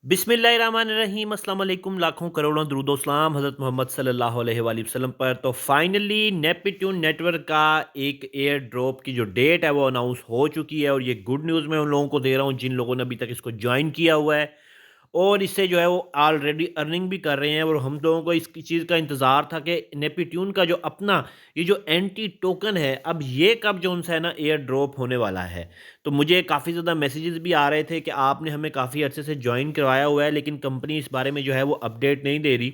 बिस्मिल्लाहिर्रहमानिर्रहीम अस्सलाम वालेकुम लाखों करोड़ों दरूदो सलाम हज़रत मोहम्मद सल्लल्लाहु अलैहि वसल्लम पर। तो फाइनली नेपट्यून नेटवर्क का एक एयर ड्रॉप की जो डेट है वो अनाउंस हो चुकी है, और ये गुड न्यूज़ मैं उन लोगों को दे रहा हूँ जिन लोगों ने अभी तक इसको ज्वाइन किया हुआ है और इससे जो है वो ऑलरेडी अर्निंग भी कर रहे हैं। और हम लोगों को इस चीज़ का इंतज़ार था कि नेपट्यून का जो अपना ये जो एंटी टोकन है, अब ये कब जो उनसे है ना एयर ड्रॉप होने वाला है। तो मुझे काफ़ी ज़्यादा मैसेजेस भी आ रहे थे कि आपने हमें काफ़ी अरसे से ज्वाइन करवाया हुआ है, लेकिन कंपनी इस बारे में जो है वो अपडेट नहीं दे रही।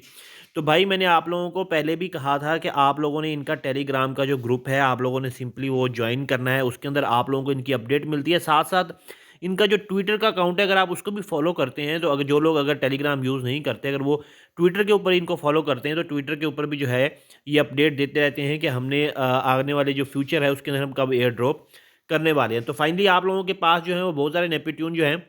तो भाई मैंने आप लोगों को पहले भी कहा था कि आप लोगों ने इनका टेलीग्राम का जो ग्रुप है आप लोगों ने सिंपली वो ज्वाइन करना है। उसके अंदर आप लोगों को इनकी अपडेट मिलती है, साथ साथ इनका जो ट्विटर का अकाउंट है अगर आप उसको भी फॉलो करते हैं, तो अगर जो लोग अगर टेलीग्राम यूज़ नहीं करते, अगर वो ट्विटर के ऊपर इनको फॉलो करते हैं, तो ट्विटर के ऊपर भी जो है ये अपडेट देते रहते हैं कि हमने आने वाले जो फ्यूचर है उसके अंदर हम कब एयर ड्रॉप करने वाले हैं। तो फाइनली आप लोगों के पास जो है वो बहुत सारे नेपट्यून जो हैं,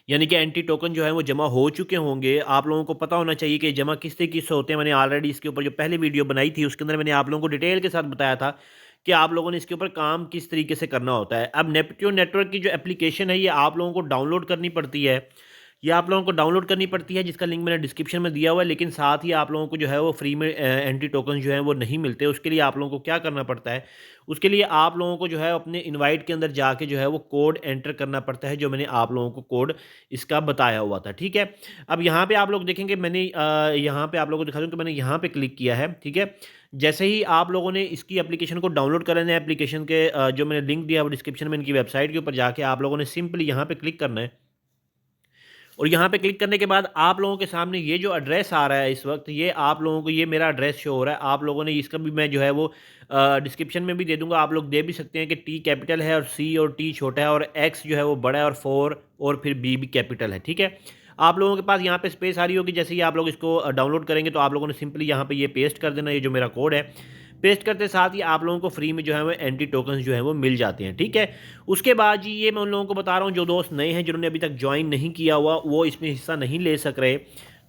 यानी कि एंटी टोकन जो है वो जमा हो चुके होंगे। आप लोगों को पता होना चाहिए कि जमा किस तरीके से होते हैं। मैंने ऑलरेडी इसके ऊपर जो पहले वीडियो बनाई थी उसके अंदर मैंने आप लोगों को डिटेल के साथ बताया था कि आप लोगों ने इसके ऊपर काम किस तरीके से करना होता है। अब नेपट्यून नेटवर्क की जो एप्लीकेशन है ये आप लोगों को डाउनलोड करनी पड़ती है। ये आप लोगों को डाउनलोड करनी पड़ती है, जिसका लिंक मैंने डिस्क्रिप्शन में दिया हुआ है। लेकिन साथ ही आप लोगों को जो है वो फ्री में एंटी टोकन जो है वो नहीं मिलते। उसके लिए आप लोगों को क्या करना पड़ता है, उसके लिए आप लोगों को जो है अपने इनवाइट के अंदर जाके जो है वो कोड एंटर करना पड़ता है, जो मैंने आप लोगों को कोड इसका बताया हुआ था। ठीक है, अब यहाँ पे आप लोग देखेंगे मैंने यहाँ पे आप लोगों को दिखा दूँ कि मैंने यहाँ पे क्लिक किया है। ठीक है, जैसे ही आप लोगों ने इसकी एप्लीकेशन को डाउनलोड कर लेना है, एप्लीकेशन के जो मैंने लिंक दिया है वो डिस्क्रिप्शन में, इनकी वेबसाइट के ऊपर जाके आप लोगों ने सिंपली यहाँ पे क्लिक करना है। और यहाँ पे क्लिक करने के बाद आप लोगों के सामने ये जो एड्रेस आ रहा है इस वक्त, ये आप लोगों को ये मेरा एड्रेस शो हो रहा है। आप लोगों ने इसका भी मैं जो है वो डिस्क्रिप्शन में भी दे दूंगा, आप लोग दे भी सकते हैं कि टी कैपिटल है और सी और टी छोटा है और एक्स जो है वो बड़ा है और 4 और फिर बी भी कैपिटल है। ठीक है, आप लोगों के पास यहाँ पे स्पेस आ रही होगी। जैसे ही आप लोग इसको डाउनलोड करेंगे तो आप लोगों ने सिंपली यहाँ पे ये पेस्ट कर देना, ये जो मेरा कोड है पेस्ट करते साथ ही आप लोगों को फ्री में जो है वो एंटी टोकन्स जो है वो मिल जाते हैं। ठीक है, उसके बाद जी ये मैं उन लोगों को बता रहा हूँ जो दोस्त नए हैं, जिन्होंने अभी तक ज्वाइन नहीं किया हुआ, वो इसमें हिस्सा नहीं ले सक रहे।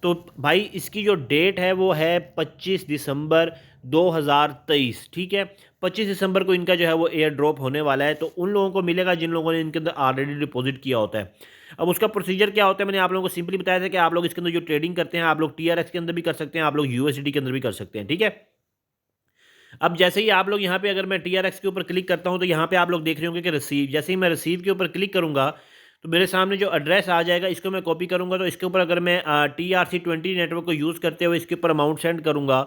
तो भाई इसकी जो डेट है वो है 25 दिसंबर 2023। ठीक है, 25 दिसंबर को इनका जो है वो एयर ड्रॉप होने वाला है। तो उन लोगों को मिलेगा जिन लोगों ने इनके अंदर ऑलरेडी डिपॉजिट किया होता है। अब उसका प्रोसीजर क्या होता है, मैंने आप लोगों को सिंपली बताया था कि आप लोग इसके अंदर जो ट्रेडिंग करते हैं, आप लोग टीआरएक्स के अंदर भी कर सकते हैं, आप लोग यूएसडी के अंदर भी कर सकते हैं। ठीक है, अब जैसे ही आप लोग यहाँ पे अगर मैं टीआरएक्स के ऊपर क्लिक करता हूँ तो यहाँ पे आप लोग देख रहे होंगे कि रिसीव, जैसे ही मैं रिसीव के ऊपर क्लिक करूँगा तो मेरे सामने जो एड्रेस आ जाएगा इसको मैं कॉपी करूँगा। तो इसके ऊपर अगर मैं TRC20 नेटवर्क को यूज़ करते हुए इसके ऊपर अमाउंट सेंड करूँगा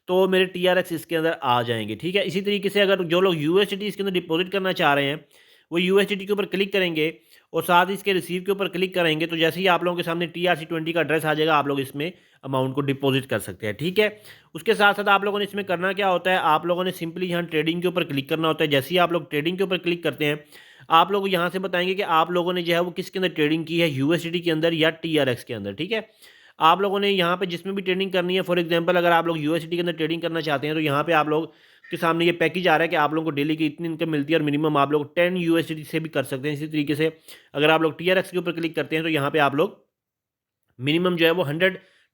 तो मेरे TRX इसके अंदर आ जाएंगे। ठीक है, इसी तरीके से अगर जो लोग यूएसडी इसके अंदर डिपॉजिट करना चाह रहे हैं वो यूएसडी के ऊपर क्लिक करेंगे और साथ ही इसके रिसीव के ऊपर क्लिक करेंगे, तो जैसे ही आप लोगों के सामने TRC20 का एड्रेस आ जाएगा आप लोग इसमें अमाउंट को डिपॉजिट कर सकते हैं। ठीक है, उसके साथ साथ आप लोगों ने इसमें करना क्या होता है, आप लोगों ने सिंपली यहाँ ट्रेडिंग के ऊपर क्लिक करना होता है। जैसे ही आप लोग ट्रेडिंग के ऊपर क्लिक करते हैं आप लोग यहाँ से बताएंगे कि आप लोगों ने जो है वो किसके अंदर ट्रेडिंग की है, यूएसडी के अंदर या TRX के अंदर। ठीक है, आप लोगों ने यहाँ पे जिसमें भी ट्रेडिंग करनी है, फॉर एग्जांपल अगर आप लोग यूएसडी के अंदर ट्रेडिंग करना चाहते हैं तो यहाँ पे आप लोग के सामने ये पैकेज आ रहा है कि आप लोगों को डेली की इतनी इनकम मिलती है और मिनिमम आप लोग 10 यूएसडी से भी कर सकते हैं। इसी तरीके से अगर आप लोग TRX के ऊपर क्लिक करते हैं तो यहाँ पे आप लोग मिनिमम जो है वो 100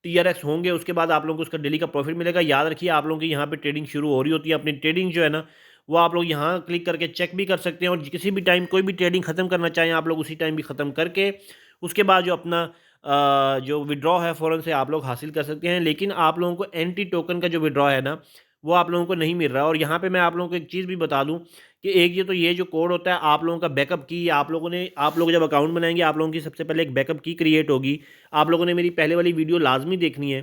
TRX होंगे, उसके बाद आप लोगों को उसका डेली का प्रॉफिट मिलेगा। याद रखिए आप लोगों की यहाँ पे ट्रेडिंग शुरू हो रही होती है, अपनी ट्रेडिंग जो है ना वो आप लोग यहाँ क्लिक करके चेक भी कर सकते हैं, और किसी भी टाइम कोई भी ट्रेडिंग ख़त्म करना चाहें आप लोग उसी टाइम भी ख़त्म करके उसके बाद जो अपना जो विड्रॉ है फ़ौरन से आप लोग हासिल कर सकते हैं। लेकिन आप लोगों को एंटी टोकन का जो विड्रॉ है ना वो आप लोगों को नहीं मिल रहा। और यहाँ पे मैं आप लोगों को एक चीज़ भी बता दूँ कि एक ये जो कोड होता है आप लोगों का बैकअप की, आप लोग जब अकाउंट बनाएंगे आप लोगों की सबसे पहले एक बैकअप की क्रिएट होगी। आप लोगों ने मेरी पहले वाली वीडियो लाजमी देखनी है।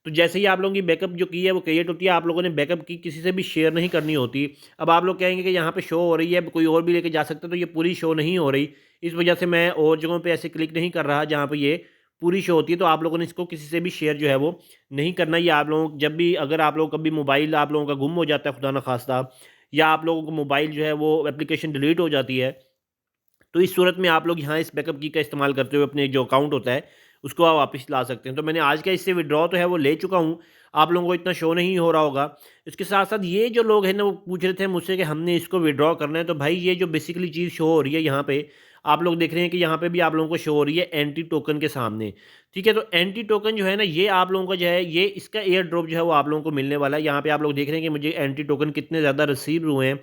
तो जैसे ही आप लोगों की बैकअप जो की है वो क्रिएट होती है, आप लोगों ने बैकअप की किसी से भी शेयर नहीं करनी होती। अब आप लोग कहेंगे कि यहाँ पे शो हो रही है, कोई और भी लेके जा सकता है, तो ये पूरी शो नहीं हो रही। इस वजह से मैं और जगहों पे ऐसे क्लिक नहीं कर रहा जहाँ पे ये पूरी शो होती है। तो आप लोगों ने इसको किसी से भी शेयर जो है वो नहीं करना। ये आप लोगों जब भी अगर आप लोग कभी मोबाइल आप लोगों का गुम हो जाता है खुदा न खास्ता, या आप लोगों को मोबाइल जो है वो एप्लीकेशन डिलीट हो जाती है, तो इस सूरत में आप लोग यहाँ इस बैकअप की का इस्तेमाल करते हुए अपने जो अकाउंट होता है उसको आप वापस ला सकते हैं। तो मैंने आज का इससे विड्रॉ तो है वो ले चुका हूँ, आप लोगों को इतना शो नहीं हो रहा होगा। इसके साथ साथ ये जो लोग हैं ना वो पूछ रहे थे मुझसे कि हमने इसको विड्रॉ करना है, तो भाई ये जो बेसिकली चीज़ शो हो रही है यहाँ पे आप लोग देख रहे हैं कि यहाँ पे भी आप लोगों को शो हो रही है एंटी टोकन के सामने। ठीक है, तो एंटी टोकन जो है ना ये आप लोगों का जो है ये इसका एयर ड्रॉप जो है वो आप लोगों को मिलने वाला है। यहाँ पे आप लोग देख रहे हैं कि मुझे एंटी टोकन कितने ज़्यादा रिसीव हुए हैं।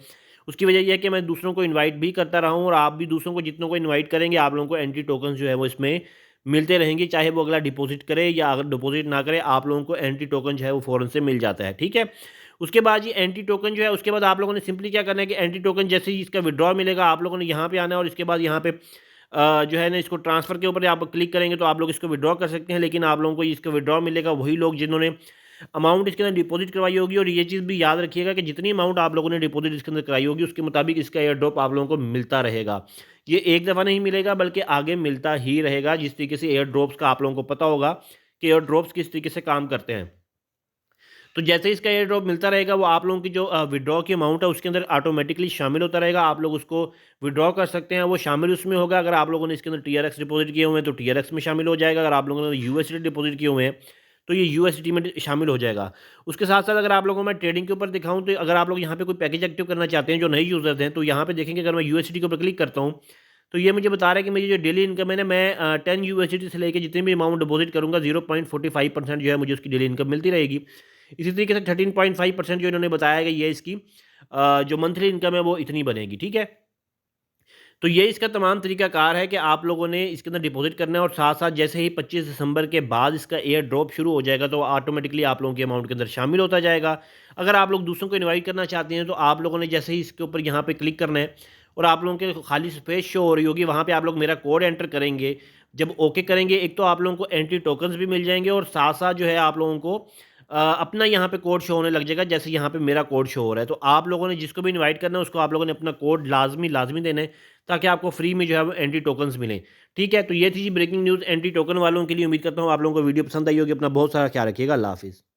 उसकी वजह ये है कि मैं दूसरों को इनवाइट भी करता रहा हूँ, और आप भी दूसरों को जितनों को इनवाइट करेंगे आप लोगों को एंटी टोकन जो है वो इसमें मिलते रहेंगे, चाहे वो अगला डिपॉजिट करे या अगर डिपॉजिट ना करे, आप लोगों को एंटी टोकन जो है वो फ़ौरन से मिल जाता है, ठीक है। उसके बाद ये एंटी टोकन जो है, उसके बाद आप लोगों ने सिंपली क्या करना है कि एंटी टोकन जैसे ही इसका विड्रॉ मिलेगा, आप लोगों ने यहाँ पे आना है और इसके बाद यहाँ पे जो है ना, इसको ट्रांसफ़र के ऊपर आप क्लिक करेंगे तो आप लोग इसको विड्रॉ कर सकते हैं। लेकिन आप लोगों को इसका विड्रॉ मिलेगा वही लोग जिन्होंने अमाउंट इसके अंदर डिपॉजिट करवाई होगी। और ये चीज़ भी याद रखिएगा कि जितनी अमाउंट आप लोगों ने डिपॉजिट इसके अंदर कराई होगी, उसके मुताबिक इसका एयर ड्रॉप आप लोगों को मिलता रहेगा। ये एक दफ़ा नहीं मिलेगा, बल्कि आगे मिलता ही रहेगा। जिस तरीके से एयर ड्रॉप्स का आप लोगों को पता होगा कि एयर ड्रॉप्स किस तरीके से काम करते हैं। तो जैसे ही इसका एयर ड्रॉप मिलता रहेगा, वो आप लोगों की जो विड्रॉ की अमाउंट है उसके अंदर ऑटोमेटिकली शामिल होता रहेगा। आप लोग उसको विड्रॉ कर सकते हैं, वो शामिल उसमें होगा। अगर आप लोगों ने इसके अंदर टीआरएक्स डिपॉजिट किए हुए हैं तो टीआरएक्स में शामिल हो जाएगा। अगर आप लोगों ने यूएसडी डिपॉजिट किए हुए हैं तो ये यूएसडी में शामिल हो जाएगा। उसके साथ साथ अगर आप लोगों को मैं ट्रेडिंग के ऊपर दिखाऊं, तो अगर आप लोग यहाँ पे कोई पैकेज एक्टिव करना चाहते हैं जो नए यूज़र्स हैं, तो यहाँ पे देखेंगे अगर मैं यूएसडी के ऊपर क्लिक करता हूँ तो ये मुझे बता रहा है कि मेरी जो डेली इनकम है ना, मैं 10 यूएसडी से लेकर जितनी भी अमाउंट डिपॉजिट करूँगा 0.45% जो है मुझे उसकी डेली इनकम मिलती रहेगी। इसी तरीके से 13.5% जो इन्होंने बताया कि ये इसकी जो मंथली इनकम है वो इतनी बनेगी, ठीक है। तो ये इसका तमाम तरीकाकार है कि आप लोगों ने इसके अंदर डिपॉजिट करना है और साथ-साथ जैसे ही 25 दिसंबर के बाद इसका एयर ड्रॉप शुरू हो जाएगा तो ऑटोमेटिकली आप लोगों के अमाउंट के अंदर शामिल होता जाएगा। अगर आप लोग दूसरों को इनवाइट करना चाहते हैं तो आप लोगों ने जैसे ही इसके ऊपर यहाँ पे क्लिक करना है और आप लोगों के खाली स्पेस शो हो रही होगी, वहाँ पे आप लोग मेरा कोड एंटर करेंगे। जब ओके करेंगे, एक तो आप लोगों को एंट्री टोकन्स भी मिल जाएँगे और साथ-साथ जो है आप लोगों को अपना यहाँ पे कोड शो होने लग जाएगा, जैसे यहाँ पे मेरा कोड शो हो रहा है। तो आप लोगों ने जिसको भी इनवाइट करना है उसको आप लोगों ने अपना कोड लाज़मी देना है, ताकि आपको फ्री में जो है वो एंटी टोकन्स मिलें। ठीक है, तो ये थी जी ब्रेकिंग न्यूज़ एंटी टोकन वालों के लिए। उम्मीद करता हूँ आप लोगों को वीडियो पसंद आई होगी। अपना बहुत सारा ख्याल रखिएगा। अल्लाह हाफ़िज़।